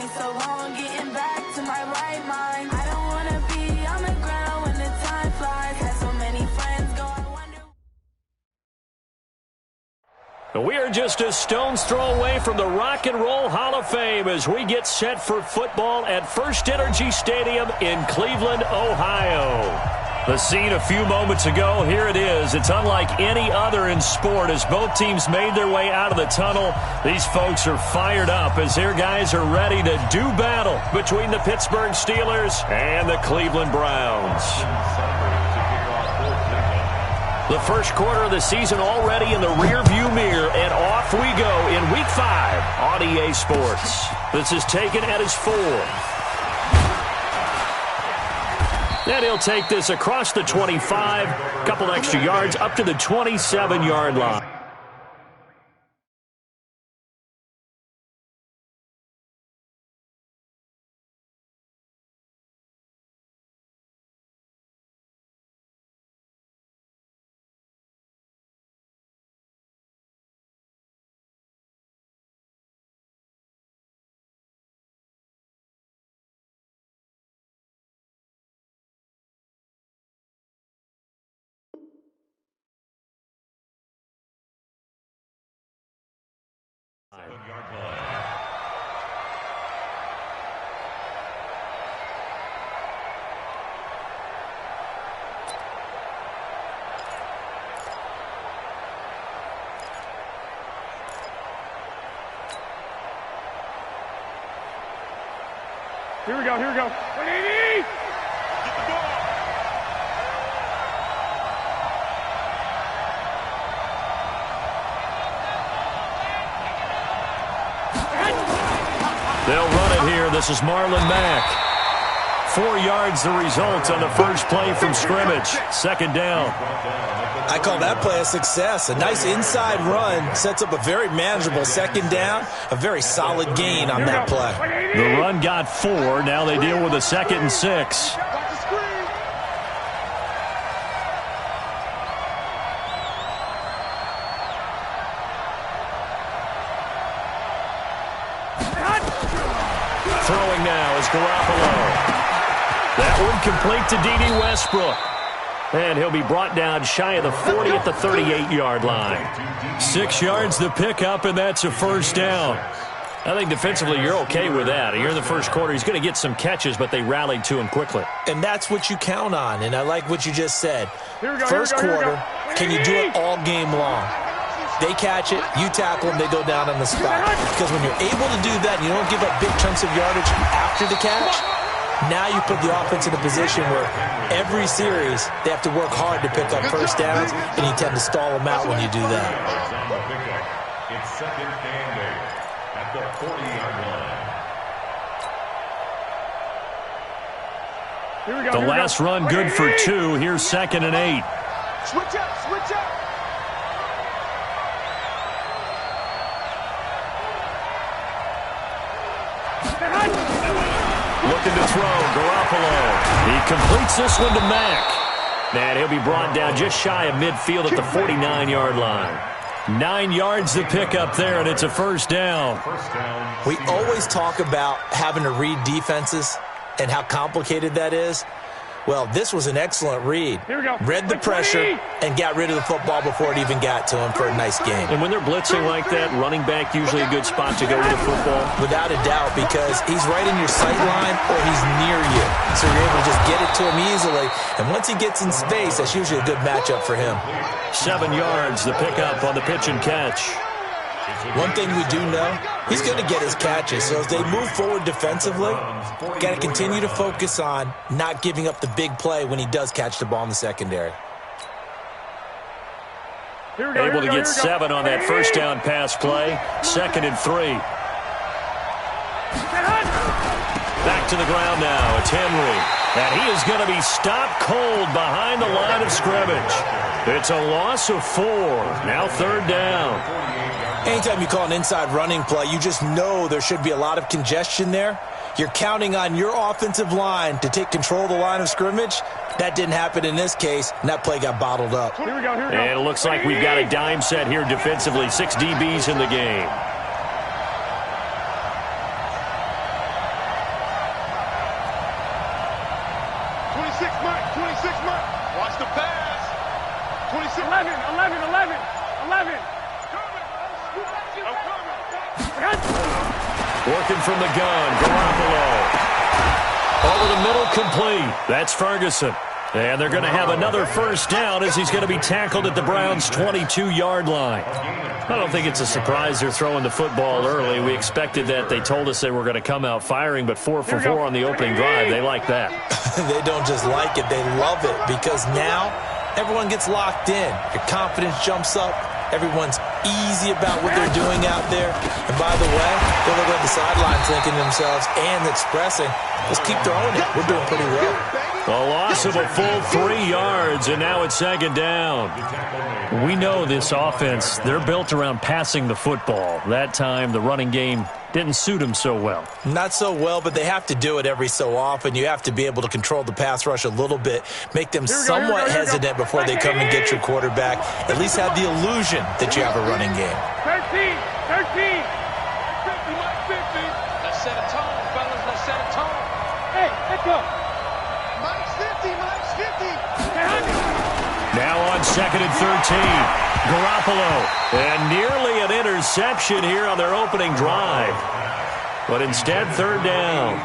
me so long getting back to my right mind. I don't wanna be on the ground when the time flies. Had so many friends go, I wonder. We are just a stone's throw away from the Rock and Roll Hall of Fame as we get set for football at First Energy Stadium in Cleveland, Ohio. The scene a few moments ago, here it is. It's unlike any other in sport as both teams made their way out of the tunnel. These folks are fired up as their guys are ready to do battle between the Pittsburgh Steelers and the Cleveland Browns. The first quarter of the season already in the rearview mirror, and off we go in Week 5 on EA Sports. This is taken at his 4th. And he'll take this across the 25, couple extra yards up to the 27-yard line. Here we go, here we go. 180! Get the ball. They'll run it here. This is Marlon Mack. 4 yards the result on the first play from scrimmage. Second down. I call that play a success. A nice inside run sets up a very manageable second down. A very solid gain on that play. The run got 4. Now they deal with a 2nd and 6. Throwing now is Garoppolo. That one complete to D.D. Westbrook. And he'll be brought down shy of the 40 at the 38-yard line. 6 yards the pickup, and that's a first down. I think defensively you're okay with that. Here in the first quarter, he's going to get some catches, but they rallied to him quickly. And that's what you count on, and I like what you just said. First quarter, can you do it all game long? They catch it, you tackle them, they go down on the spot. Because when you're able to do that, and you don't give up big chunks of yardage after the catch, now you put the offense in a position where every series they have to work hard to pick up first downs, and you tend to stall them out when you do that. It's second and 8 at the 40-yard line. Here we go. The last run good for 2. Here's 2nd and 8. Switch up, switch up. Looking to throw, Garoppolo. He completes this one to Mack. And he'll be brought down just shy of midfield at the 49-yard line. 9 yards to pick up there, and it's a first down. We always talk about having to read defenses and how complicated that is. Well, this was an excellent read. Read the pressure and got rid of the football before it even got to him for a nice game. And when they're blitzing like that, running back usually a good spot to go with the football? Without a doubt, because he's right in your sight line or he's near you. So you're able to just get it to him easily. And once he gets in space, that's usually a good matchup for him. 7 yards, the pickup on the pitch and catch. One thing we do know, he's going to get his catches. So as they move forward defensively, got to continue to focus on not giving up the big play when he does catch the ball in the secondary. Able to get 7 on that first down pass play. 2nd and 3. Back to the ground now. It's Henry. And he is going to be stopped cold behind the line of scrimmage. It's a loss of 4. Now 3rd down. Anytime you call an inside running play, you just know there should be a lot of congestion there. You're counting on your offensive line to take control of the line of scrimmage. That didn't happen in this case, and that play got bottled up. Here we go. And it looks like we've got a dime set here defensively. 6 DBs in the game. 26 Mike. 26 Mike. Watch the pass. 26. 11. Working from the gun, Garoppolo. Over the middle, complete. That's Ferguson. And they're going to have another first down as he's going to be tackled at the Browns' 22-yard line. I don't think it's a surprise they're throwing the football early. We expected that. They told us they were going to come out firing, but 4 for 4 on the opening drive. They like that. They don't just like it. They love it because now everyone gets locked in. Your confidence jumps up. Everyone's easy about what they're doing out there. And by the way, they're looking at the sidelines thinking to themselves and expressing, let's keep throwing it. We're doing pretty well. A loss of a full 3 yards, and now it's second down. We know this offense, they're built around passing the football. That time, the running game didn't suit them so well. Not so well, but they have to do it every so often. You have to be able to control the pass rush a little bit, make them somewhat hesitant before they come and get your quarterback. At least have the illusion that you have a running game. 13. 50. Let's set a tone, fellas. Let's set a tone. Hey, let's go. Mike's 50. Now on 2nd and 13, Garoppolo. And nearly an interception here on their opening drive. But instead, 3rd down.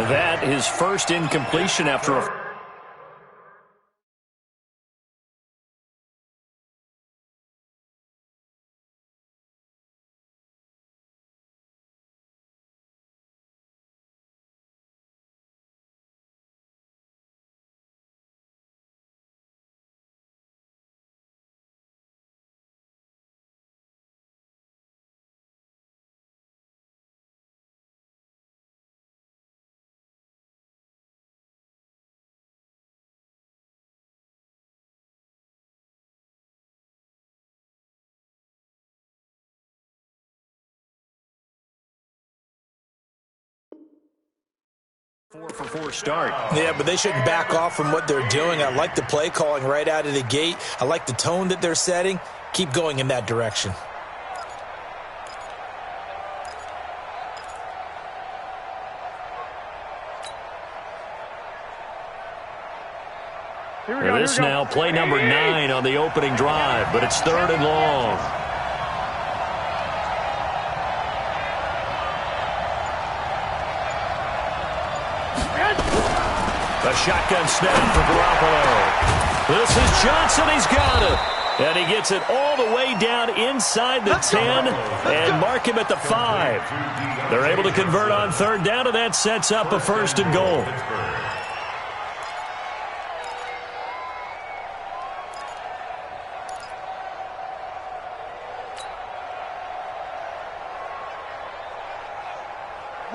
That is first incompletion after a... Four for 4 start. Yeah, but they shouldn't back off from what they're doing. I like the play calling right out of the gate. I like the tone that they're setting. Keep going in that direction. This now play number 9 on the opening drive, but it's 3rd and long. A shotgun snap for Garoppolo. This is Johnson. He's got it. And he gets it all the way down inside the 10 and mark him at the 5. They're able to convert on 3rd down, and that sets up a 1st and goal.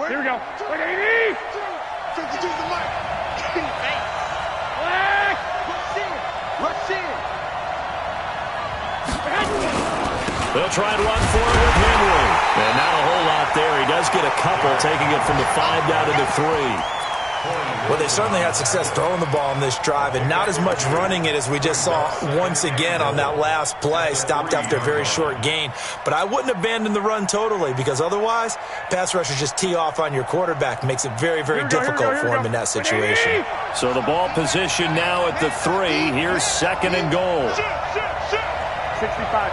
Here we go. 180. 52 the mic. Rush in. They'll try and run for it with Henry. And not a whole lot there. He does get a couple, taking it from the 5 down to the 3. Well, they certainly had success throwing the ball on this drive, and not as much running it as we just saw once again on that last play. Stopped after a very short gain. But I wouldn't abandon the run totally, because otherwise, pass rushers just tee off on your quarterback. Makes it very, very difficult for him in that situation. So the ball position now at the 3. Here's 2nd and goal. 65.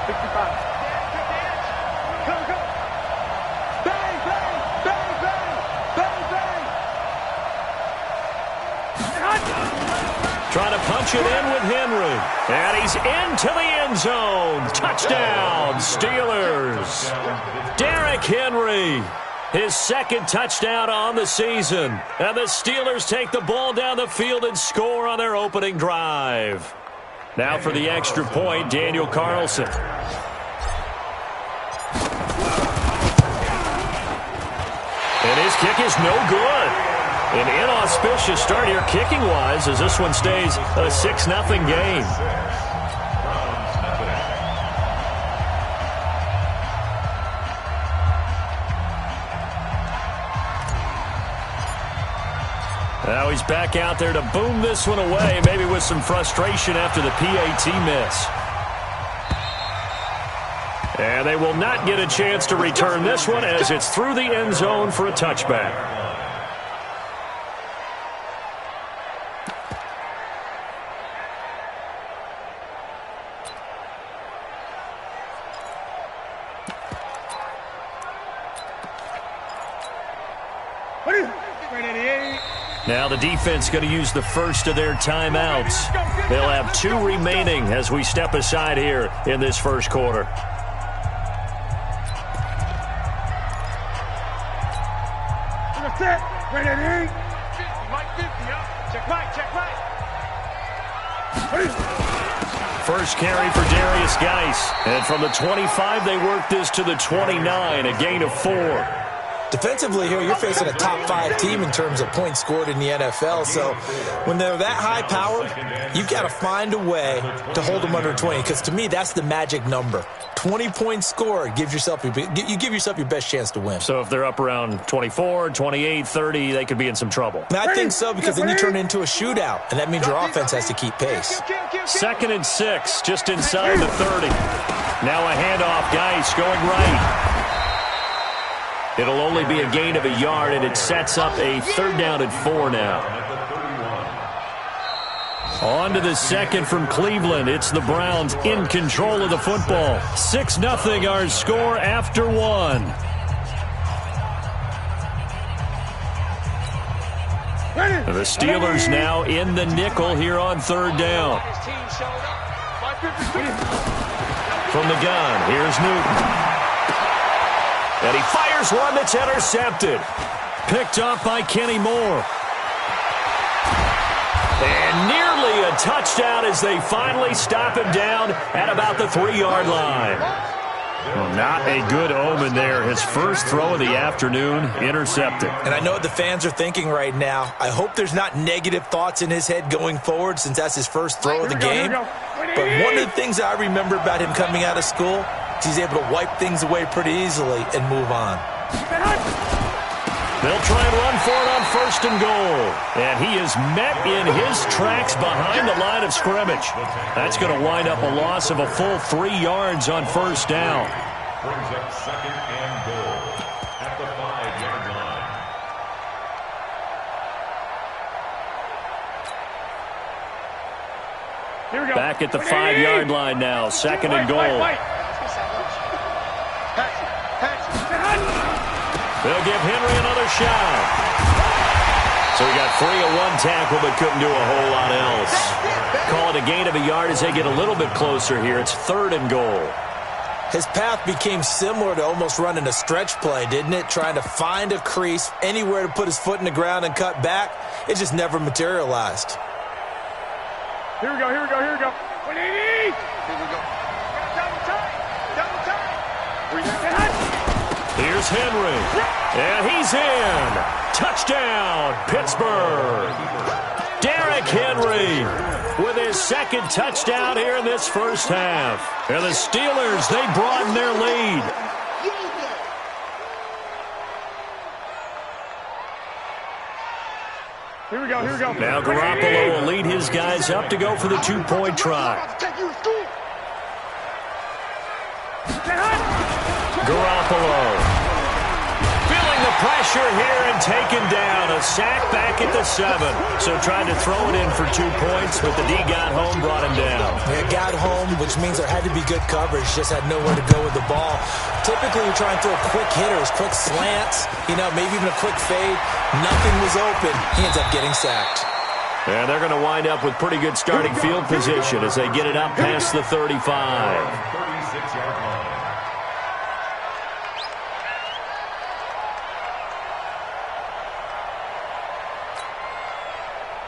Trying to punch it in with Henry. And he's into the end zone. Touchdown, Steelers. Derrick Henry, his 2nd touchdown on the season. And the Steelers take the ball down the field and score on their opening drive. Now for the extra point, Daniel Carlson. And his kick is no good. An inauspicious start here kicking-wise as this one stays a 6-0 game. Now he's back out there to boom this one away, maybe with some frustration after the PAT miss. And they will not get a chance to return this one as it's through the end zone for a touchback. Now the defense going to use the first of their timeouts. They'll have 2 remaining as we step aside here in this first quarter. First carry for Darius Geis. And from the 25, they work this to the 29, a gain of 4. Defensively here, you're facing a top 5 team in terms of points scored in the NFL. So when they're that high powered, you've got to find a way to hold them under 20. Because to me, that's the magic number. 20 points scored gives yourself you give yourself your best chance to win. So if they're up around 24, 28, 30, they could be in some trouble. And I think so, because then you turn it into a shootout, and that means your offense has to keep pace. 2nd and 6, just inside the 30. Now a handoff, Geis going right. It'll only be a gain of a yard, and it sets up a 3rd down and 4 now. On to the second from Cleveland. It's the Browns in control of the football. 6-0 our score after 1. The Steelers now in the nickel here on 3rd down. From the gun, here's Newton. And he fires one that's intercepted. Picked up by Kenny Moore. And nearly a touchdown as they finally stop him down at about the 3-yard line. Well, not a good omen there. His first throw of the afternoon intercepted. And I know what the fans are thinking right now. I hope there's not negative thoughts in his head going forward, since that's his first throw of the game. But one of the things I remember about him coming out of school, he's able to wipe things away pretty easily and move on. They'll try and run for it on 1st and goal. And he is met in his tracks behind the line of scrimmage. That's going to wind up a loss of a full 3 yards on 1st down. Brings up 2nd and goal at the 5-yard line. Here we go. Back at the 5-yard line now. 2nd and goal. They'll give Henry another shot. So he got free of 1 tackle but couldn't do a whole lot else. Call it a gain of a yard as they get a little bit closer here. It's 3rd and goal. His path became similar to almost running a stretch play, didn't it? Trying to find a crease, anywhere to put his foot in the ground and cut back. It just never materialized. Here we go, here we go, here we go. 180! Here we go. Double time! Double time! Here's Henry. And he's in. Touchdown, Pittsburgh. Derrick Henry with his 2nd touchdown here in this first half. And the Steelers, they broaden their lead. Here we go, here we go. Now Garoppolo will lead his guys up to go for the 2-point try. Garoppolo feeling the pressure here and taken down. A sack back at the 7. So tried to throw it in for 2 points, but the D got home, brought him down. Yeah, got home, which means there had to be good coverage. Just had nowhere to go with the ball. Typically, we try and throw quick hitters, quick slants, maybe even a quick fade. Nothing was open. He ends up getting sacked. And they're going to wind up with pretty good starting field position as they get it up past the 35. 36-yard line.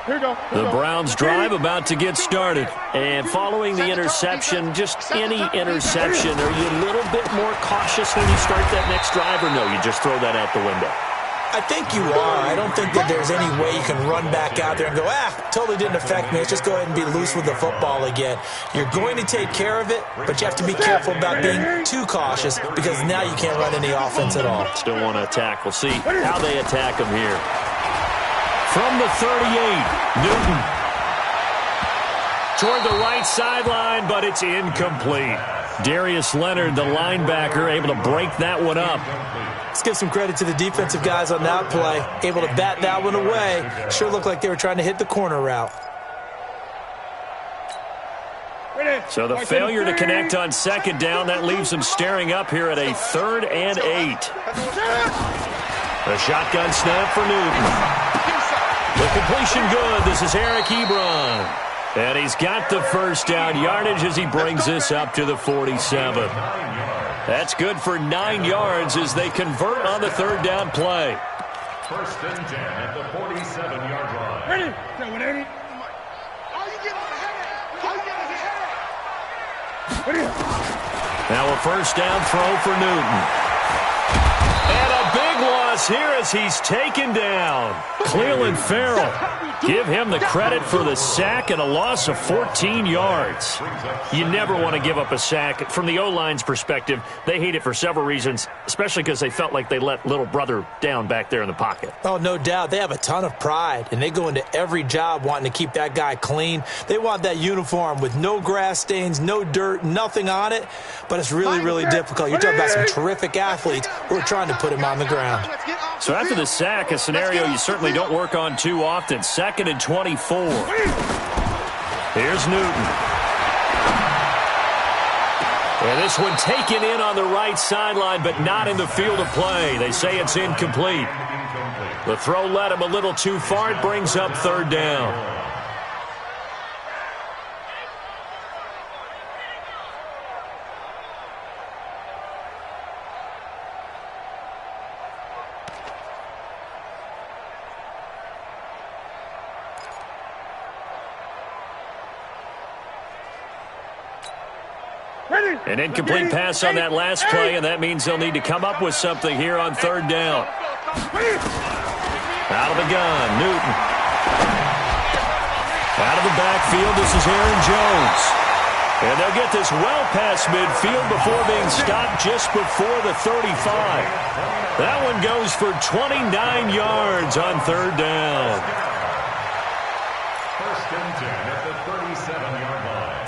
Here we go. The Browns drive about to get started. And following the interception, just any interception, are you a little bit more cautious when you start that next drive, or no, you just throw that out the window? I think you are. I don't think that there's any way you can run back out there and go, totally didn't affect me. Let's just go ahead and be loose with the football again. You're going to take care of it, but you have to be careful about being too cautious, because now you can't run any offense at all. Still want to attack. We'll see how they attack them here. From the 38, Newton. Toward the right sideline, but it's incomplete. Darius Leonard, the linebacker, able to break that one up. Let's give some credit to the defensive guys on that play. Able to bat that one away. Sure looked like they were trying to hit the corner route. So the failure to connect on 2nd down, that leaves them staring up here at a 3rd and 8. A shotgun snap for Newton. The completion good. This is Eric Ebron. And he's got the first down yardage as he brings this up to the 47. That's good for 9 yards as they convert on the third down play. First and 10 at the 47-yard line. Ready? Now a first down throw for Newton. And a big loss here as he's taken down. Cleveland Farrell, give him the credit for the sack and a loss of 14 yards. You never want to give up a sack. From the O-line's perspective, they hate it for several reasons, especially because they felt like they let little brother down back there in the pocket. Oh, no doubt. They have a ton of pride, and they go into every job wanting to keep that guy clean. They want that uniform with no grass stains, no dirt, nothing on it, but it's really, really difficult. You're talking about some terrific athletes who are trying to put him on the ground. So after the sack, a scenario you certainly don't work on too often. 2nd and 24. Here's Newton. And this one taken in on the right sideline, but not in the field of play. They say it's incomplete. The throw led him a little too far. It brings up third down. An incomplete pass on that last play, and that means they'll need to come up with something here on third down. Out of the gun, Newton. Out of the backfield, this is Aaron Jones. And they'll get this well past midfield before being stopped just before the 35. That one goes for 29 yards on third down. First and 10 at the 37-yard line.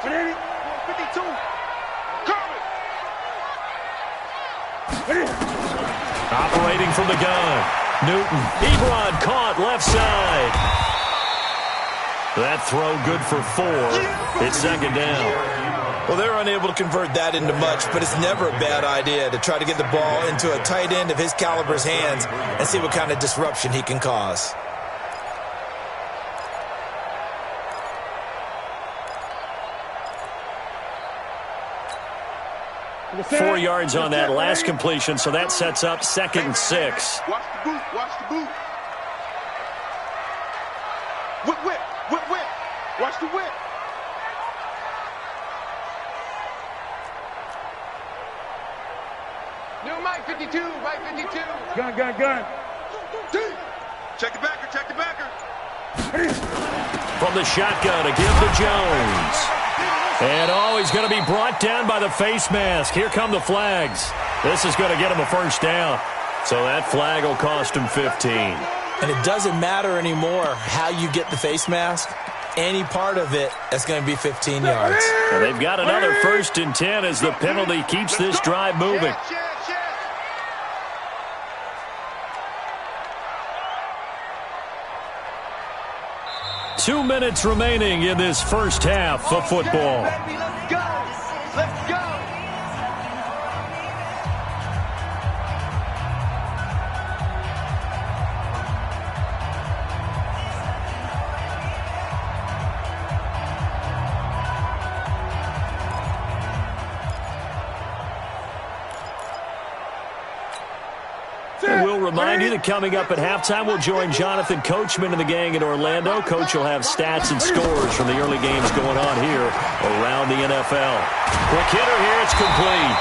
52. Operating from the gun. Newton. Ebron caught left side. That throw good for 4. It's second down. Well, they're unable to convert that into much, but it's never a bad idea to try to get the ball into a tight end of his caliber's hands and see what kind of disruption he can cause. 4 yards on that last completion, so that sets up 2nd and 6. Watch the boot. Watch the boot. Whip, whip, whip, whip. Watch the whip. New Mike 52, Mike 52. Gun. Check the backer, check the backer. From the shotgun to give to Jones. And he's going to be brought down by the face mask. Here come the flags. This is going to get him a first down. So that flag will cost him 15. And it doesn't matter anymore how you get the face mask. Any part of it, that's going to be 15 yards. And they've got another 1st and 10 as the penalty keeps this drive moving. 2 minutes remaining in this first half of football. Let's go. Let's go. And we'll remind you that coming up at halftime, we'll join Jonathan Coachman and the gang in Orlando. Coach will have stats and scores from the early games going on here around the NFL. Quick hitter here, it's complete.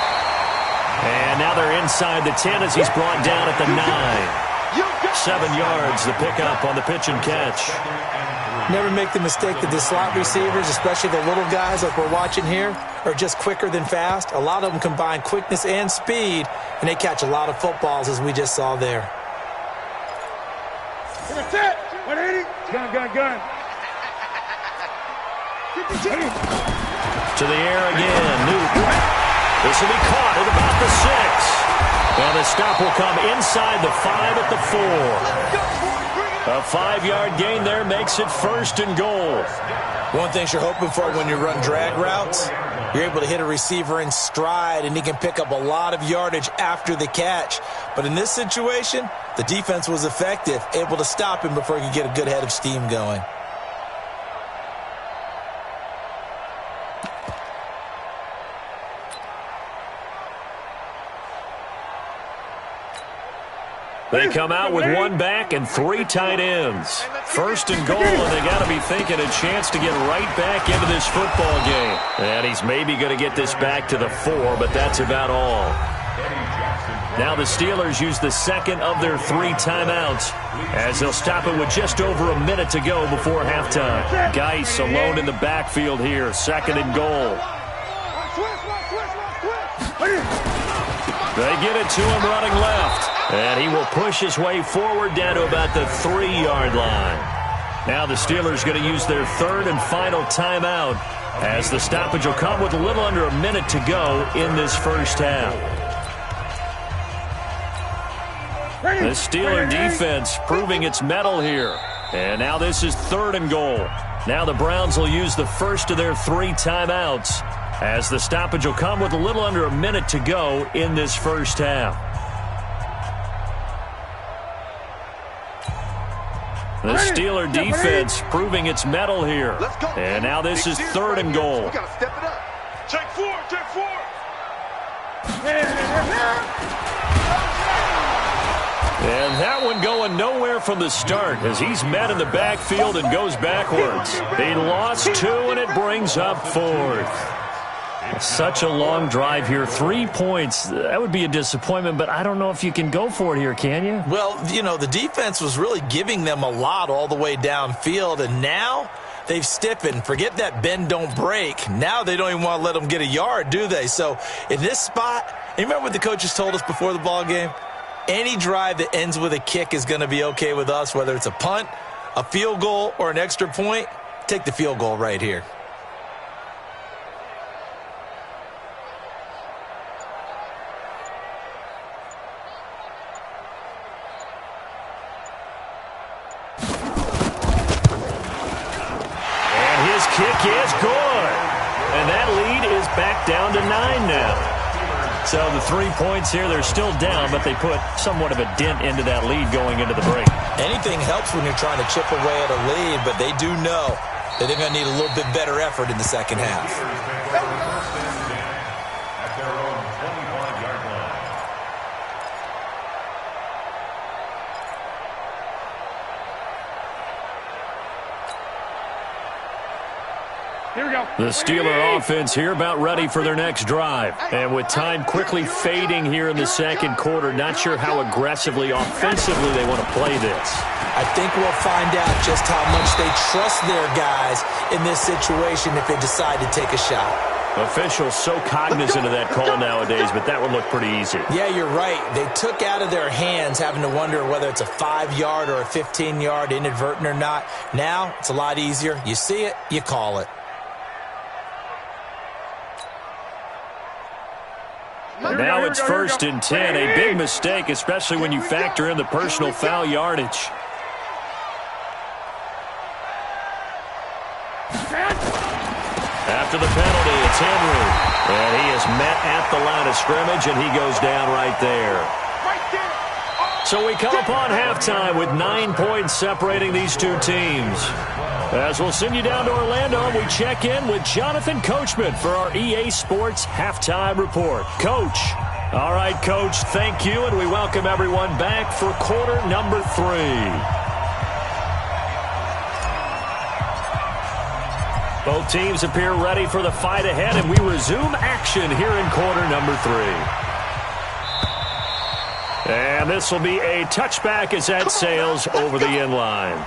And now they're inside the 10 as he's brought down at the 9. 7 yards, the pickup on the pitch and catch. Never make the mistake that the slot receivers, especially the little guys like we're watching here, are just quicker than fast. A lot of them combine quickness and speed, and they catch a lot of footballs, as we just saw there. That's it. 180. Gun. To the air again, Newton. This will be caught at about the 6. Well, the stop will come inside the 5 at the 4. A 5-yard gain there makes it 1st and goal. One thing you're hoping for when you run drag routes You're able to hit a receiver in stride, and he can pick up a lot of yardage after the catch. But in this situation, the defense was effective, able to stop him before he could get a good head of steam going. They come out with one back and three tight ends. First and goal, and they got to be thinking a chance to get right back into this football game. And he's maybe going to get this back to the 4, but that's about all. Now the Steelers use the second of their 3 timeouts as they'll stop it with just over a minute to go before halftime. Geis alone in the backfield here, second and goal. They get it to him running left. And he will push his way forward down to about the 3-yard line. Now the Steelers going to use their third and final timeout as the stoppage will come with a little under a minute to go in this first half. The Steeler defense proving its mettle here. And now this is third and goal. Now the Browns will use the first of their 3 timeouts as the stoppage will come with a little under a minute to go in this first half. The Steeler defense proving its mettle here. And now this is third and goal. We gotta step it up. Take 4, take 4. And that one going nowhere from the start as he's met in the backfield and goes backwards. He lost 2, and it brings up 4th. Such a long drive here. 3 points. That would be a disappointment, but I don't know if you can go for it here, can you? Well, you know, the defense was really giving them a lot all the way downfield, and now they've stiffened. Forget that bend, don't break. Now they don't even want to let them get a yard, do they? So in this spot, you remember what the coaches told us before the ball game? Any drive that ends with a kick is going to be okay with us, whether it's a punt, a field goal, or an extra point. Take the field goal right here. Kick is good. And that lead is back down to 9 now. So the 3 points here, they're still down, but they put somewhat of a dent into that lead going into the break. Anything helps when you're trying to chip away at a lead, but they do know that they're going to need a little bit better effort in the second half. At their own 25-yard line. Here we go. The Steeler offense here about ready for their next drive. And with time quickly fading here in the second quarter, not sure how aggressively, offensively they want to play this. I think we'll find out just how much they trust their guys in this situation if they decide to take a shot. Officials so cognizant of that call nowadays, but that would look pretty easy. Yeah, you're right. They took out of their hands having to wonder whether it's a 5-yard or a 15-yard inadvertent or not. Now it's a lot easier. You see it, you call it. Now it's first and 10. A big mistake, especially when you factor in the personal foul yardage. After the penalty, it's Henry. And he is met at the line of scrimmage, and he goes down right there. So we come upon halftime with 9 points separating these two teams. As we'll send you down to Orlando, and we check in with Jonathan Coachman for our EA Sports Halftime Report. Coach. All right, Coach, thank you, and we welcome everyone back for quarter number 3. Both teams appear ready for the fight ahead, and we resume action here in quarter number 3. And this will be a touchback as that sails over the end line.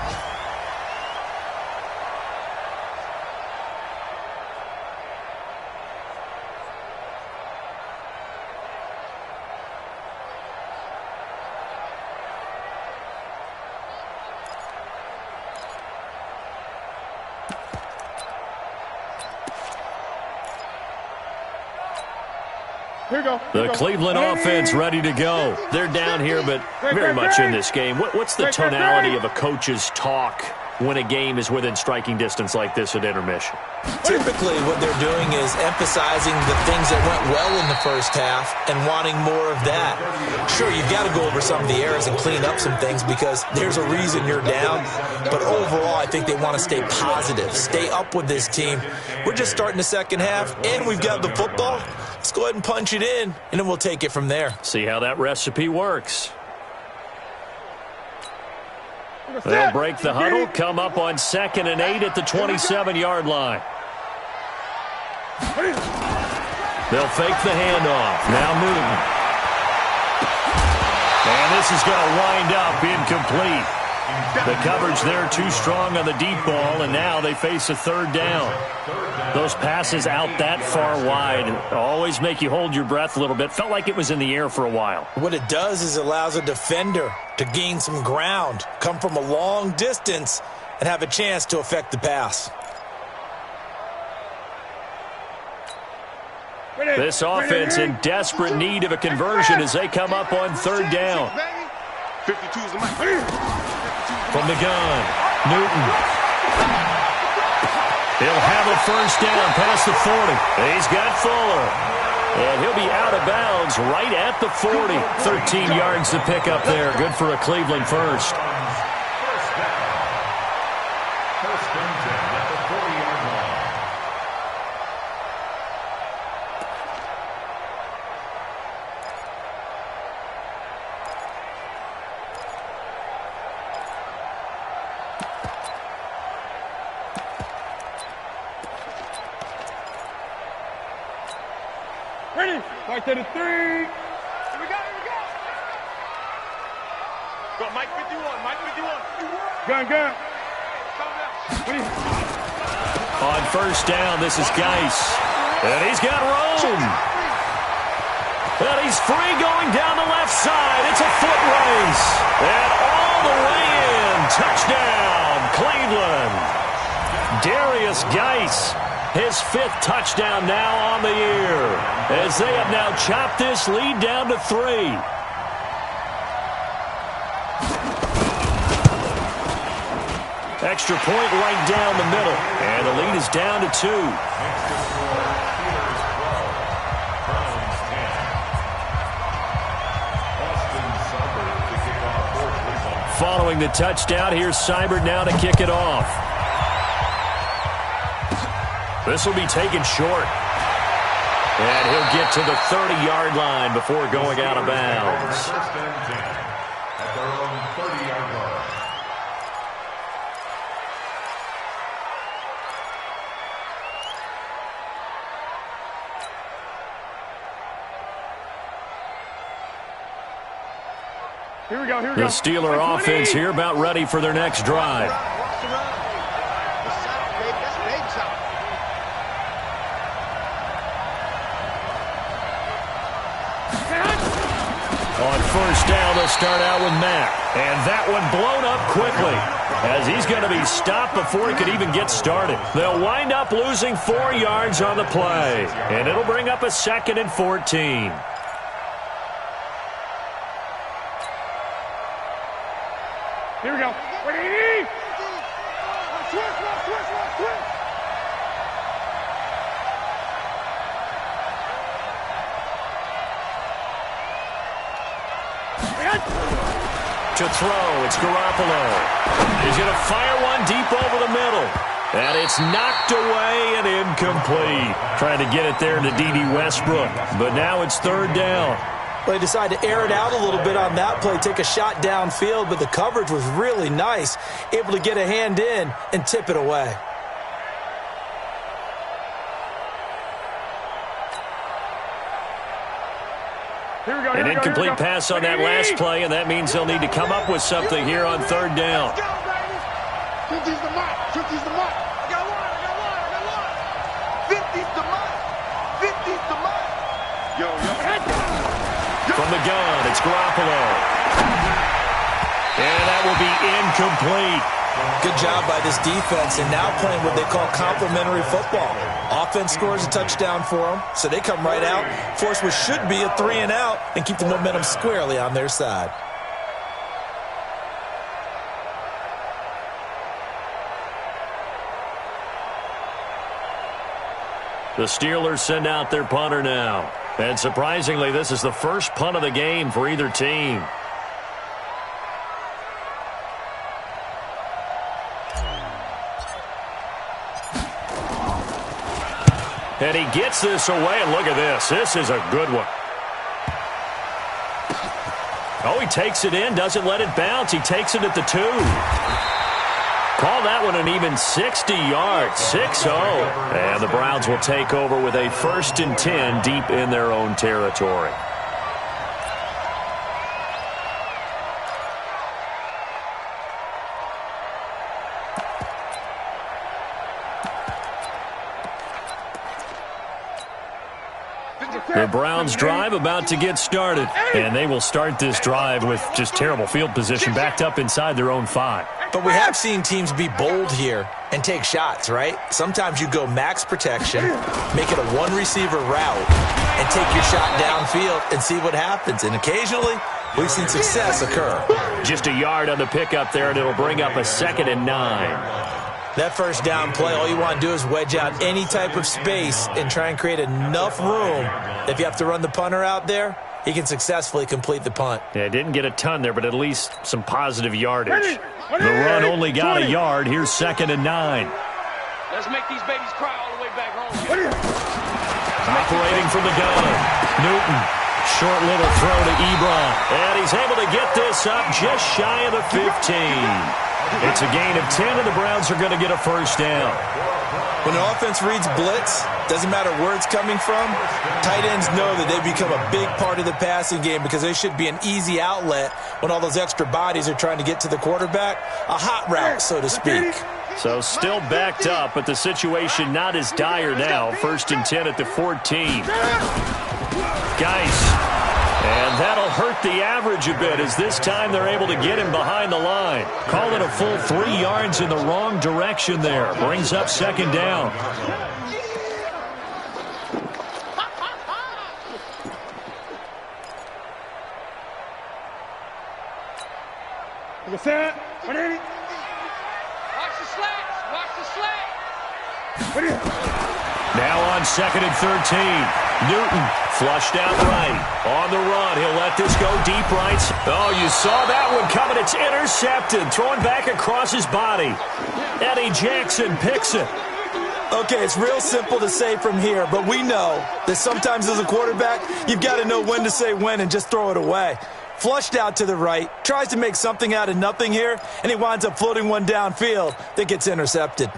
The Cleveland offense ready to go. They're down here, but very much in this game. What's the tonality of a coach's talk when a game is within striking distance like this at intermission? Typically, what they're doing is emphasizing the things that went well in the first half and wanting more of that. Sure, you've got to go over some of the errors and clean up some things because there's a reason you're down. But overall, I think they want to stay positive, stay up with this team. We're just starting the second half, and we've got the football. Let's go ahead and punch it in, and then we'll take it from there. See how that recipe works. They'll break the huddle, come up on 2nd and 8 at the 27-yard line. They'll fake the handoff. Now Newton. And this is going to wind up incomplete. The coverage there too strong on the deep ball, and now they face a 3rd down. Those passes out that far wide always make you hold your breath a little bit. Felt like it was in the air for a while. What it does is it allows a defender to gain some ground, come from a long distance, and have a chance to affect the pass. This offense in desperate need of a conversion as they come up on 3rd down. 52's the mic. From the gun, Newton. He'll have a 1st down past the 40. He's got Fuller. And he'll be out of bounds right at the 40. 13 yards to pick up there. Good for a Cleveland first. Ready? Right to the 3. Here we go, here we go. Go, Mike 51, Mike 51. Gun. Ready? On 1st down, this is Geis. And he's got room. And he's free going down the left side. It's a foot race. And all the way in. Touchdown, Cleveland. Darius Geis. His 5th touchdown now on the year, as they have now chopped this lead down to 3. Extra point right down the middle, and the lead is down to 2. Following the touchdown, here's Seibert now to kick it off. This will be taken short. And he'll get to the 30-yard line before going out of bounds. First and 10 at their own 30-yard line. Here we go. The Steeler offense here about ready for their next drive. On 1st down, they'll start out with Mack. And that one blown up quickly as he's going to be stopped before he could even get started. They'll wind up losing 4 yards on the play. And it'll bring up a 2nd and 14. Here we go. Ready? Switch. To throw, it's Garoppolo. He's going to fire one deep over the middle. And it's knocked away and incomplete. Trying to get it there to D.D. Westbrook. But now it's 3rd down. Well, they decided to air it out a little bit on that play, take a shot downfield, but the coverage was really nice, able to get a hand in and tip it away. Here we go. An incomplete pass on that last play, and that means they'll need to come up with something here on 3rd down. 50's the mark. 50's the mark. I got one. 50's the mark. 50's the mark. Yo. From the gun, it's Garoppolo. And that will be incomplete. Good job by this defense, and now playing what they call complementary football. Offense scores a touchdown for them, so they come right out, force what should be a 3-and-out, and keep the momentum squarely on their side. The Steelers send out their punter now. And surprisingly, this is the first punt of the game for either team. And he gets this away, and look at this. This is a good one. Oh, he takes it in, doesn't let it bounce. He takes it at the 2. Call that one an even 60 yards, 6-0. And the Browns will take over with a 1st and 10 deep in their own territory. The Browns drive about to get started, and they will start this drive with just terrible field position backed up inside their own 5. But we have seen teams be bold here and take shots, right? Sometimes you go max protection, make it a one-receiver route, and take your shot downfield and see what happens. And occasionally, we've seen success occur. Just a yard on the pickup there, and it'll bring up a 2nd and 9. That first down play, all you want to do is wedge out any type of space and try and create enough room. If you have to run the punter out there, he can successfully complete the punt. Yeah, didn't get a ton there, but at least some positive yardage. The run only got a yard. Here's 2nd and 9. Let's make these babies cry all the way back home. Operating from the gun. Newton. Short little throw to Ebron. And he's able to get this up just shy of the 15. It's a gain of 10, and the Browns are going to get a 1st down. When an offense reads blitz, doesn't matter where it's coming from, tight ends know that they become a big part of the passing game because they should be an easy outlet when all those extra bodies are trying to get to the quarterback. A hot route, so to speak. So still backed up, but the situation not as dire now. 1st and 10 at the 14. Geis. And that'll hurt the average a bit as this time they're able to get him behind the line. Call it a full 3 yards in the wrong direction there. Brings up 2nd down. Watch the slats. Watch the slats. Now on 2nd and 13. Newton flushed out right. On the run, he'll let this go deep right. Oh, you saw that one coming. It's intercepted. Thrown back across his body. Eddie Jackson picks it. Okay, it's real simple to say from here, but we know that sometimes as a quarterback, you've got to know when to say when and just throw it away. Flushed out to the right, tries to make something out of nothing here, and he winds up floating one downfield that gets intercepted.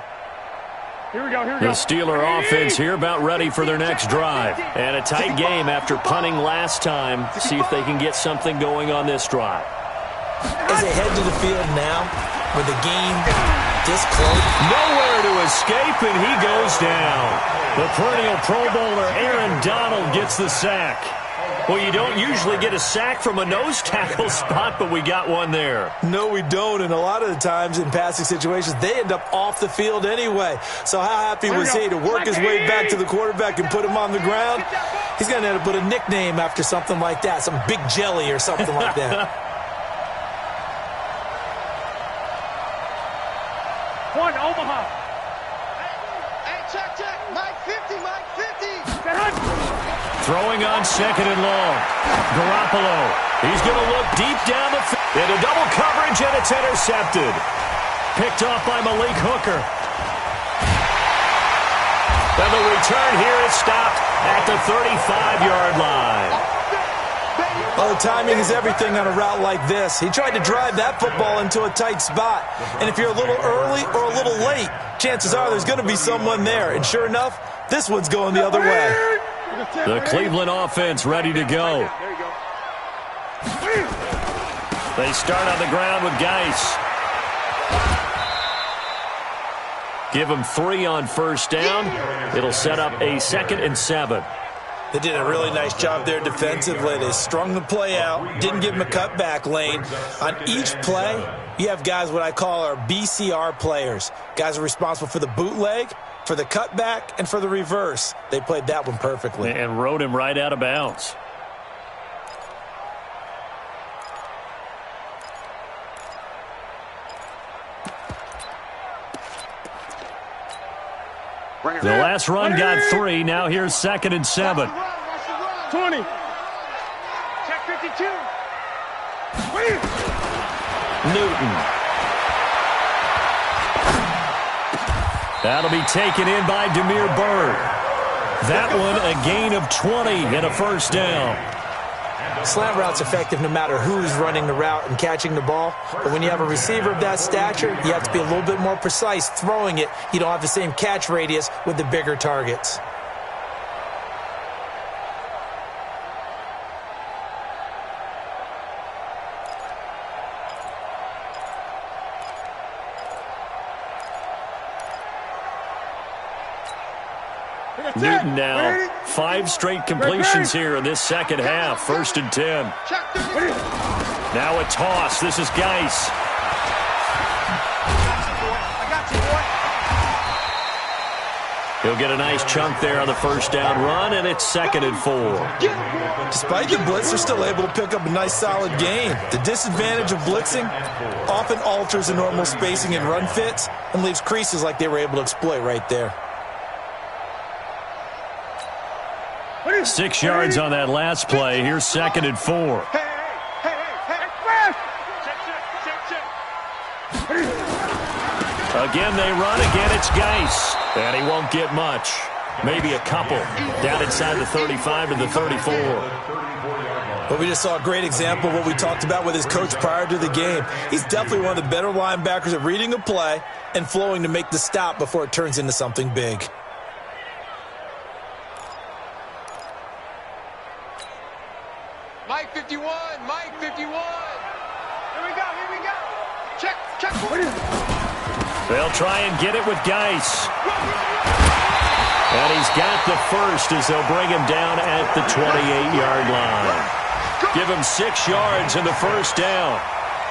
Here we go. The Steeler offense here about ready for their next drive. And a tight game after punting last time. See if they can get something going on this drive. As they head to the field now, with the game this close. Nowhere to escape, and he goes down. The perennial Pro Bowler Aaron Donald gets the sack. Well, you don't usually get a sack from a nose tackle spot, but we got one there. No, we don't, and a lot of the times in passing situations, they end up off the field anyway. So how happy was he to work his way back to the quarterback and put him on the ground? He's going to end up with a nickname after something like that, some Big Jelly or something like that. One, Omaha. Hey, check. Mike 50, Mike 50. Throwing on 2nd and long. Garoppolo. He's going to look deep down the field. Into double coverage, and it's intercepted. Picked off by Malik Hooker. And the return here is stopped at the 35-yard line. Oh, timing is everything on a route like this. He tried to drive that football into a tight spot. And if you're a little early or a little late, chances are there's going to be someone there. And sure enough, this one's going the other way. The Cleveland offense ready to go. They start on the ground with Geis. Give them 3 on 1st down. It'll set up a 2nd and 7. They did a really nice job there defensively. They strung the play out, didn't give him a cutback lane. On each play, you have guys what I call our BCR players. Guys are responsible for the bootleg, for the cutback, and for the reverse. They played that one perfectly. And rode him right out of bounds. The last run got 3. Now here's 2nd and 7. 20. Check 52. Newton. That'll be taken in by Demir Bird. That one a gain of 20 and a first down. Slant route's effective no matter who's running the route and catching the ball. But when you have a receiver of that stature, you have to be a little bit more precise throwing it. You don't have the same catch radius with the bigger targets. Newton now 5 straight completions here in this second half. 1st and 10. Now a toss. This is Geis. He'll get a nice chunk there on the first down run, and it's 2nd and 4. Despite the blitz, they're still able to pick up a nice solid gain. The disadvantage of blitzing often alters the normal spacing and run fits and leaves creases like they were able to exploit right there. 6 yards on that last play. Here's 2nd and 4. Again, they run. Again, it's Geis. And he won't get much. Maybe a couple. Down inside the 35 to the 34. But we just saw a great example of what we talked about with his coach prior to the game. He's definitely one of the better linebackers at reading a play and flowing to make the stop before it turns into something big. Mike 51, Mike 51. Here we go, here we go. Check. They'll try and get it with Geis. And he's got the first as they'll bring him down at the 28-yard line. Give him 6 yards in the first down.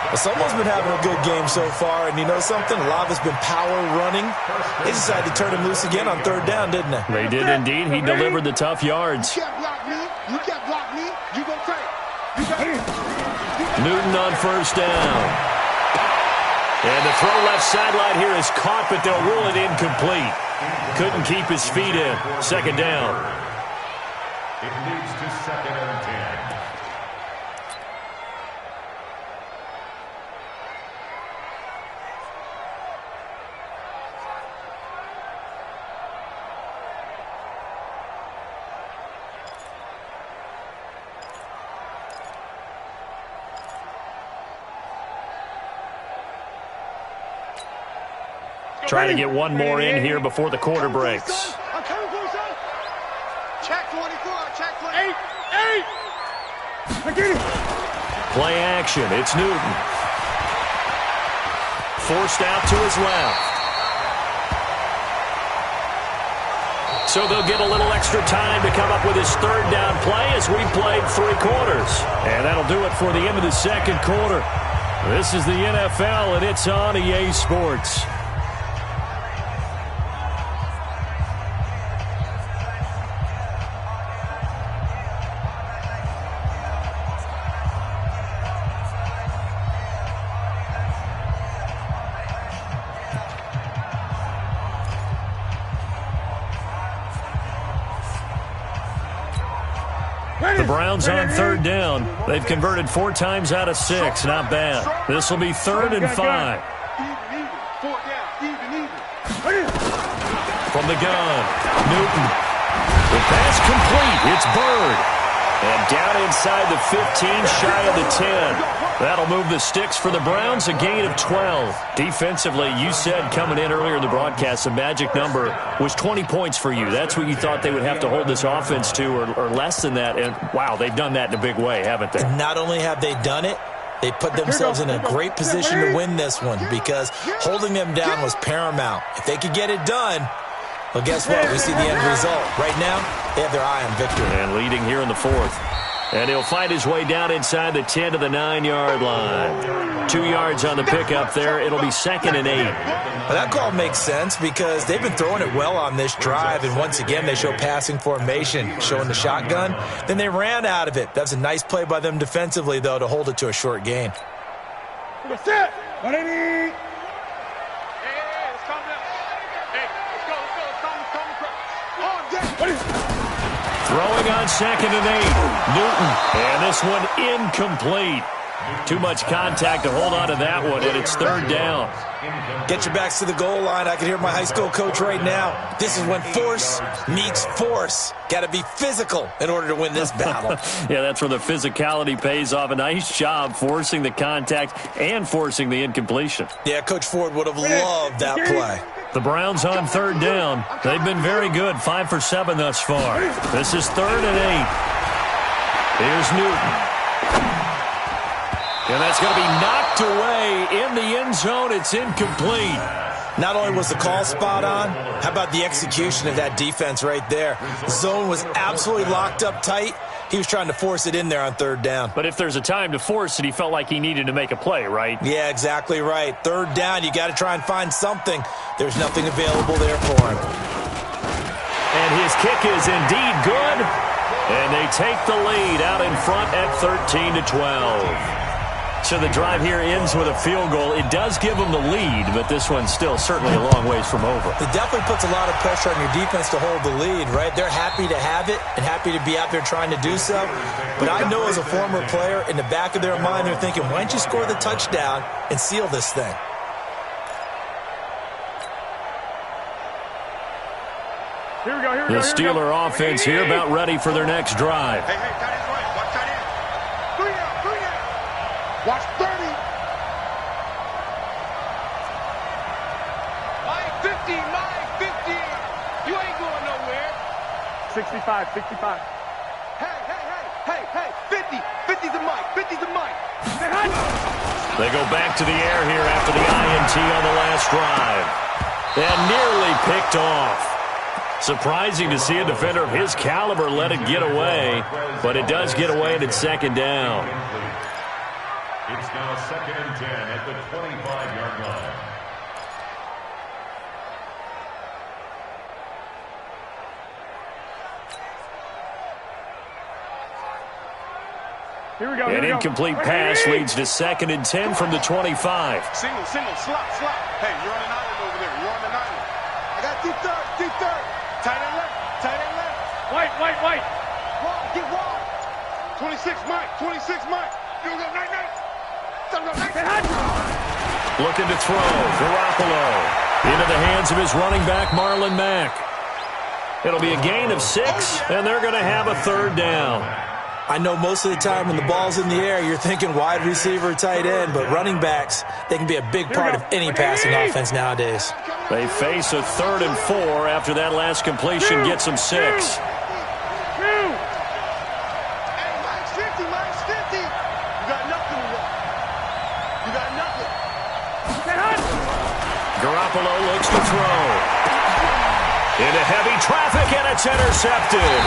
Well, someone's been having a good game so far, and you know something? A lot of it's been power running. They decided to turn him loose again on 3rd down, didn't they? They did indeed. He delivered the tough yards. You can't block me. You can't block me. You gonna take. You got it. Newton on first down. And the throw left sideline here is caught, but they'll rule it incomplete. Couldn't keep his feet in. 2nd down. It leads to 2nd and 10. Trying to get one more in here before the quarter breaks. Check 24, check 28. Play action. It's Newton. Forced out to his left. So they'll get a little extra time to come up with his 3rd down play as we played 3 quarters. And that'll do it for the end of the 2nd quarter. This is the NFL, and it's on EA Sports. The Browns on 3rd down. They've converted 4 times out of 6. Not bad. This will be 3rd and 5. From the gun, Newton. The pass complete. It's Bird. And down inside the 15, shy of the 10. That'll move the sticks for the Browns, a gain of 12. Defensively, you said coming in earlier in the broadcast, the magic number was 20 points for you. That's what you thought they would have to hold this offense to, or less than that. And, wow, they've done that in a big way, haven't they? And not only have they done it, they put themselves in a great position to win this one because holding them down was paramount. If they could get it done, well, guess what? We see the end result. Right now, they have their eye on victory. And leading here in the 4th. And he'll fight his way down inside the 10 to the 9-yard line. 2 yards on the pickup there. It'll be 2nd and 8. Well, that call makes sense because they've been throwing it well on this drive, and once again they show passing formation, showing the shotgun. Then they ran out of it. That's a nice play by them defensively, though, to hold it to a short gain. That's it. Throwing on 2nd and 8. Newton. And this one incomplete. Too much contact to hold on to that one, and it's 3rd down. Get your backs to the goal line. I can hear my high school coach right now. This is when force meets force. Got to be physical in order to win this battle. Yeah, that's where the physicality pays off. A nice job forcing the contact and forcing the incompletion. Yeah, Coach Ford would have loved that play. The Browns on 3rd down. They've been very good, 5 for 7 thus far. This is 3rd and 8. Here's Newton. And that's going to be knocked away in the end zone. It's incomplete. Not only was the call spot on, how about the execution of that defense right there? The zone was absolutely locked up tight. He was trying to force it in there on 3rd down. But if there's a time to force it, he felt like he needed to make a play, right? Yeah, exactly right. 3rd down, you got to try and find something. There's nothing available there for him. And his kick is indeed good. And they take the lead out in front at 13-12. So the drive here ends with a field goal. It does give them the lead, but this one's still certainly a long ways from over. It definitely puts a lot of pressure on your defense to hold the lead, right? They're happy to have it and happy to be out there trying to do so. But I know as a former player, in the back of their mind, they're thinking, why don't you score the touchdown and seal this thing? Here we go. The Steeler offense here about ready for their next drive. Hey, tight end's right. Watch tight end. 3 down. Watch 30. Mike 50. You ain't going nowhere. 65. Hey. 50. 50's the mic. 50's the mic. They go back to the air here after the INT on the last drive. And nearly picked off. Surprising to see a defender of his caliber let it get away, but it does get away and it's 2nd down. It's now 2nd and 10 at the 25-yard line. Here we go. An incomplete pass leads to 2nd and 10 from the 25. Single, slot. Hey, you're on an island over there. You're on an island. I got deep third. Tight end left. White. Get wide. 26, Mike. You go night. Looking to throw. Garoppolo into the hands of his running back, Marlon Mack. It'll be a gain of 6, and they're going to have a 3rd down. I know most of the time when the ball's in the air, you're thinking wide receiver, tight end, but running backs, they can be a big part of any passing offense nowadays. They face a 3rd and 4 after that last completion gets them 6. Hey, Mike's 50. You got nothing to walk. You got nothing. Garoppolo looks to throw. Into heavy traffic, and it's intercepted.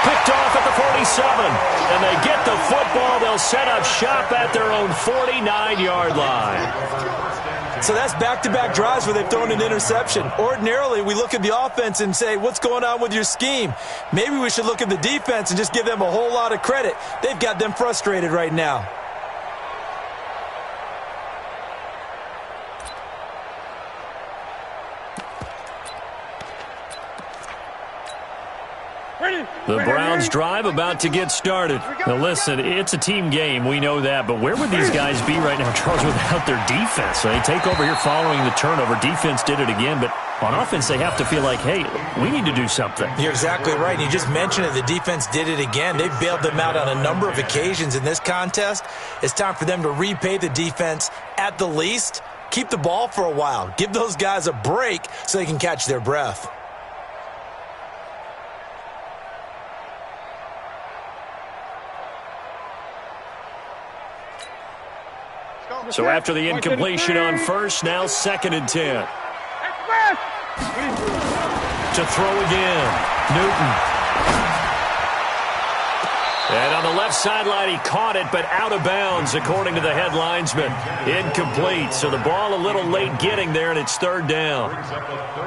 Picked off at the 47, and they get the football. They'll set up shop at their own 49-yard line. So that's back-to-back drives where they've thrown an interception. Ordinarily, we look at the offense and say, what's going on with your scheme? Maybe we should look at the defense and just give them a whole lot of credit. They've got them frustrated right now. The Browns drive about to get started. Now listen, it's a team game, we know that, but where would these guys be right now, Charles, without their defense? They take over here following the turnover. Defense did it again, but on offense they have to feel like, hey, we need to do something. You're exactly right. You just mentioned it. The defense did it again. They've bailed them out on a number of occasions in this contest. It's time for them to repay the defense at the least. Keep the ball for a while. Give those guys a break so they can catch their breath. So after the incompletion on first, now 2nd and 10. To throw again, Newton. And on the left sideline, he caught it, but out of bounds, according to the head linesman. Incomplete, so the ball a little late getting there, and it's 3rd down.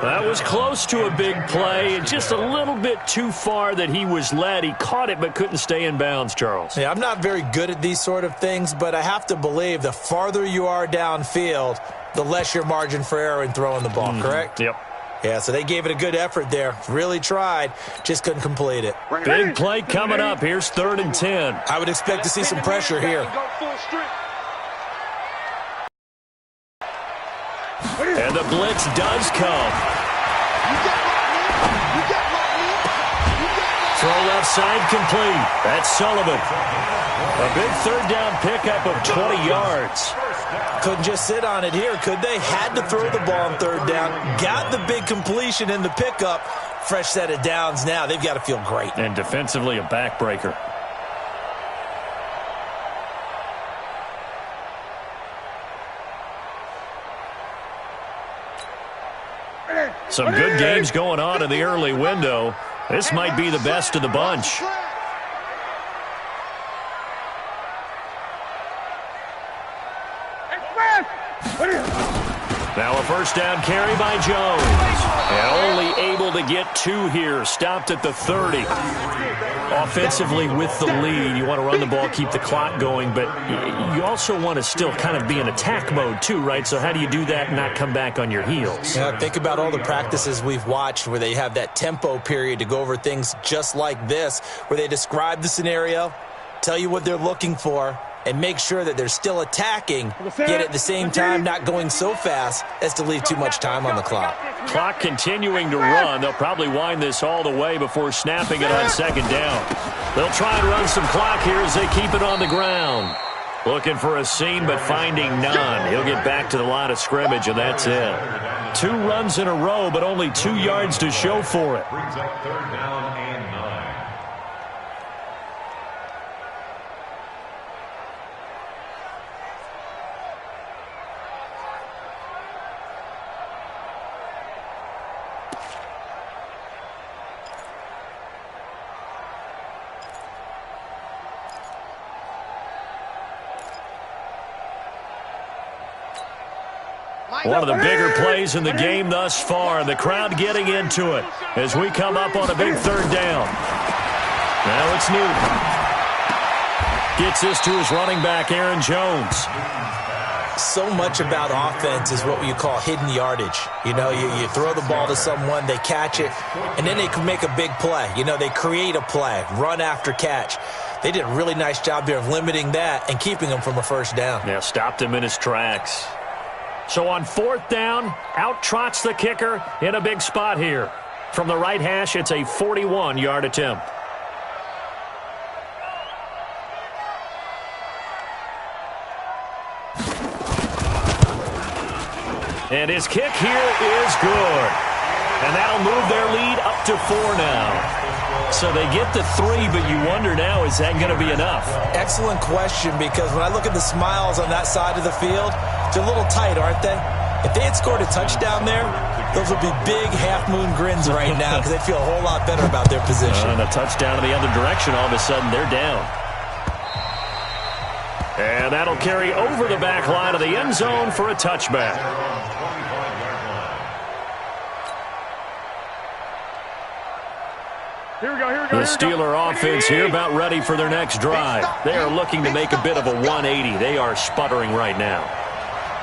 That was close to a big play, just a little bit too far that he was led. He caught it, but couldn't stay in bounds, Charles. Yeah, I'm not very good at these sort of things, but I have to believe the farther you are downfield, the less your margin for error in throwing the ball, correct? Yep. Yeah, so they gave it a good effort there. Really tried, just couldn't complete it. Big play coming up. Here's 3rd and 10. I would expect to see some pressure here. And the blitz does come. Throw left side complete. That's Sullivan. A big 3rd down pickup of 20 yards. Couldn't just sit on it here, could they? Had to throw the ball on 3rd down. Got the big completion in the pickup. Fresh set of downs now. They've got to feel great. And defensively, a backbreaker. Some good games going on in the early window. This might be the best of the bunch. Now a 1st down carry by Jones. And only able to get 2 here. Stopped at the 30. Offensively with the lead, you want to run the ball, keep the clock going, but you also want to still kind of be in attack mode too, right? So how do you do that and not come back on your heels? Yeah, think about all the practices we've watched where they have that tempo period to go over things just like this, where they describe the scenario, tell you what they're looking for, and make sure that they're still attacking, yet at the same time not going so fast as to leave too much time on the clock. Clock continuing to run. They'll probably wind this all the way before snapping it on 2nd down. They'll try and run some clock here as they keep it on the ground. Looking for a seam, but finding none. He'll get back to the line of scrimmage, and that's it. 2 runs in a row, but only 2 yards to show for it. Brings up 3rd down and 9. One of the bigger plays in the game thus far, and the crowd getting into it as we come up on a big 3rd down. Now it's Newton. Gets this to his running back, Aaron Jones. So much about offense is what you call hidden yardage. You know, you throw the ball to someone, they catch it, and then they can make a big play. You know, they create a play, run after catch. They did a really nice job there of limiting that and keeping him from a 1st down. Yeah, stopped him in his tracks. So on 4th down, out trots the kicker in a big spot here. From the right hash, it's a 41-yard attempt. And his kick here is good. And that'll move their lead up to 4 now. So they get the 3, but you wonder now, is that going to be enough? Excellent question, because when I look at the smiles on that side of the field, they're a little tight, aren't they? If they had scored a touchdown there, those would be big half-moon grins right now because they'd feel a whole lot better about their position. And a touchdown in the other direction, all of a sudden they're down. And that'll carry over the back line of the end zone for a touchback. The Steeler offense here about ready for their next drive. They are looking to make a bit of a 180. They are sputtering right now.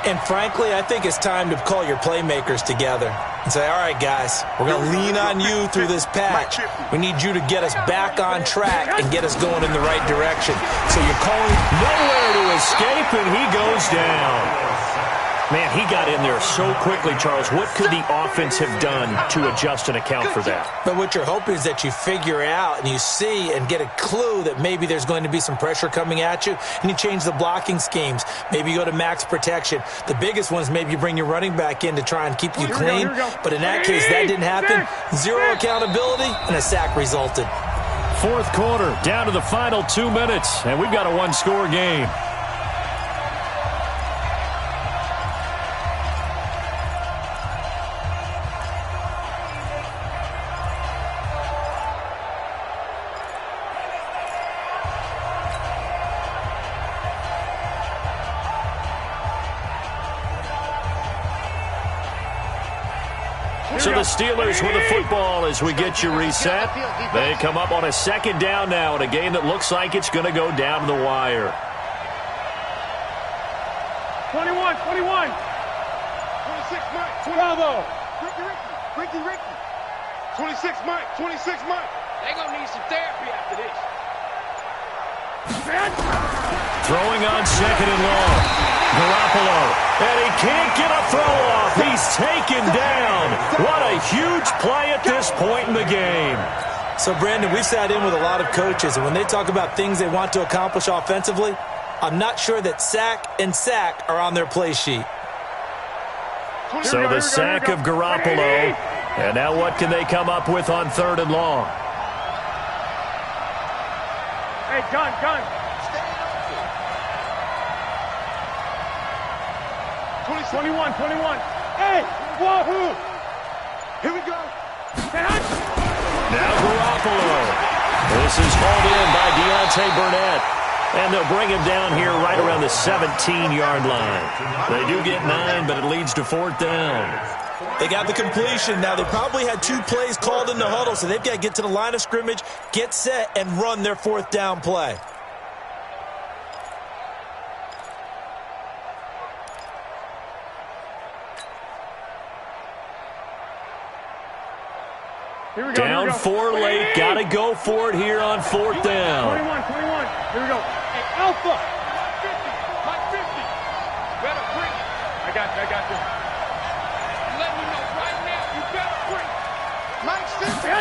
And frankly, I think it's time to call your playmakers together and say, all right, guys, we're going to lean on you through this patch. We need you to get us back on track and get us going in the right direction. So you're calling nowhere to escape, and he goes down. Man, he got in there so quickly, Charles. What could the offense have done to adjust and account for that? But what you're hoping is that you figure out and you see and get a clue that maybe there's going to be some pressure coming at you, and you change the blocking schemes. Maybe you go to max protection. The biggest one is maybe you bring your running back in to try and keep you clean. But in that case, that didn't happen. Zero accountability, and a sack resulted. 4th quarter, down to the final 2 minutes, and we've got a 1-score game. So the Steelers with the football as we get you reset. They come up on a 2nd down now in a game that looks like it's going to go down to the wire. 21. 26, Bravo. Ricky. 26 Mike. 26 Mike. They gonna need some therapy after this. Throwing on second and long. Garoppolo. And he can't get a throw off. He's taken down. What a huge play at this point in the game. So, Brandon, we've sat in with a lot of coaches, and when they talk about things they want to accomplish offensively, I'm not sure that sack and sack are on their play sheet. So the sack of Garoppolo. And now what can they come up with on third and long? Hey, gun. 21. Hey, whoa. Here we go. Now Garoppolo. This is hauled in by Deontay Burnett. And they'll bring him down here right around the 17-yard line. They do get 9, but it leads to fourth down. They got the completion. Now, they probably had 2 plays called in the huddle, so they've got to get to the line of scrimmage, get set, and run their fourth down play. Here we go. Down 4 late. Got to go for it here on fourth down. 21. Here we go. Hey, Alpha. Mike 50. Better bring it. I got you. Let me know right now. You better bring it. Mike 50.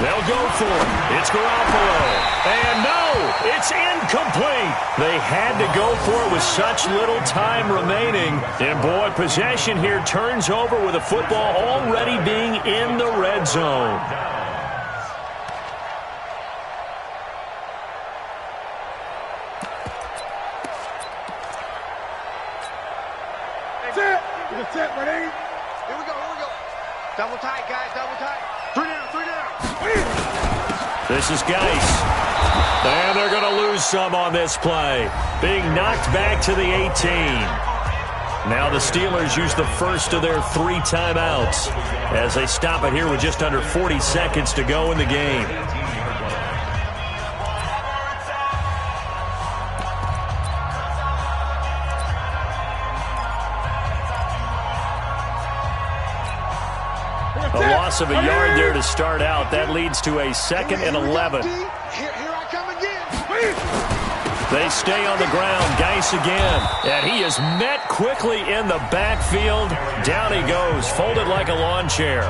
They'll go for it. It's Garoppolo. And no, it's incomplete. They had to go for it with such little time remaining. And boy, possession here turns over with the football already being in the red zone. That's it, ready? Here we go. Double tight, guys, double tight. 3 down. This is Geis. And they're going to lose some on this play. Being knocked back to the 18. Now the Steelers use the first of their 3 timeouts as they stop it here with just under 40 seconds to go in the game. A loss of a yard there to start out. That leads to a 2nd and 11. Here I come again. They stay on the ground. Geis again. And he is met quickly in the backfield. Down he goes, folded like a lawn chair.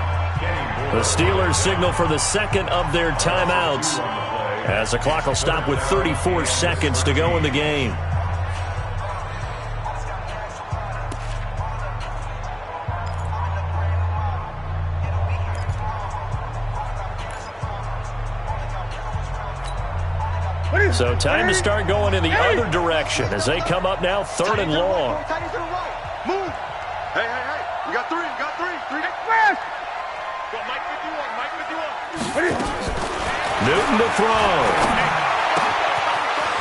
The Steelers signal for the 2nd of their timeouts as the clock will stop with 34 seconds to go in the game. So time to start going in the other direction as they come up now 3rd and long. Move. Hey. We got 3. Fast. Go, Mike 51. Newton to throw.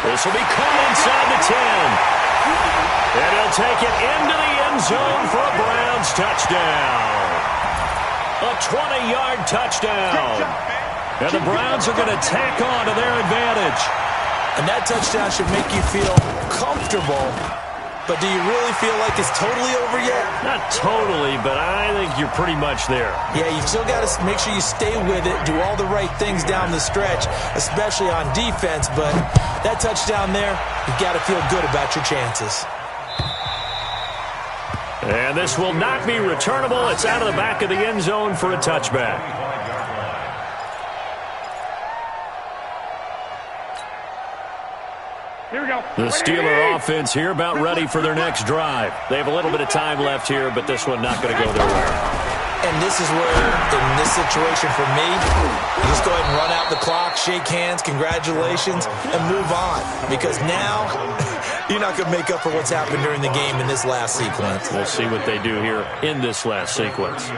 This will be caught inside the 10. And he'll take it into the end zone for a Browns touchdown. A 20-yard touchdown. And the Browns are going to tack on to their advantage. And that touchdown should make you feel comfortable. But do you really feel like it's totally over yet? Not totally, but I think you're pretty much there. Yeah, you still got to make sure you stay with it, do all the right things down the stretch, especially on defense. But that touchdown there, you've got to feel good about your chances. And this will not be returnable. It's out of the back of the end zone for a touchback. Here we go. The Steeler offense here about ready for their next drive. They have a little bit of time left here, but this one not going to go their way. And this is where, in this situation for me, you just go ahead and run out the clock, shake hands, congratulations, and move on. Because now, you're not going to make up for what's happened during the game in this last sequence. We'll see what they do here in this last sequence.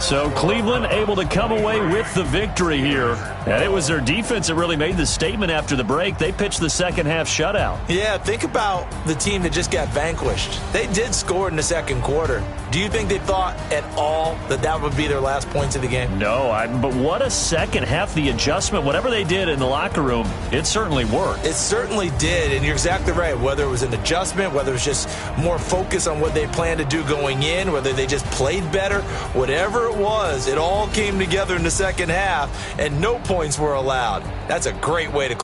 So Cleveland able to come away with the victory here. And it was their defense that really made the statement after the break. They pitched the second half shutout. Yeah, think about the team that just got vanquished. They did score in the second quarter. Do you think they thought at all that that would be their last points of the game? No, but what a second half. The adjustment, whatever they did in the locker room, it certainly worked. It certainly did, and you're exactly right. Whether it was an adjustment, whether it was just more focus on what they planned to do going in, whether they just played better, whatever it was, it all came together in the second half, and no points were allowed. That's a great way to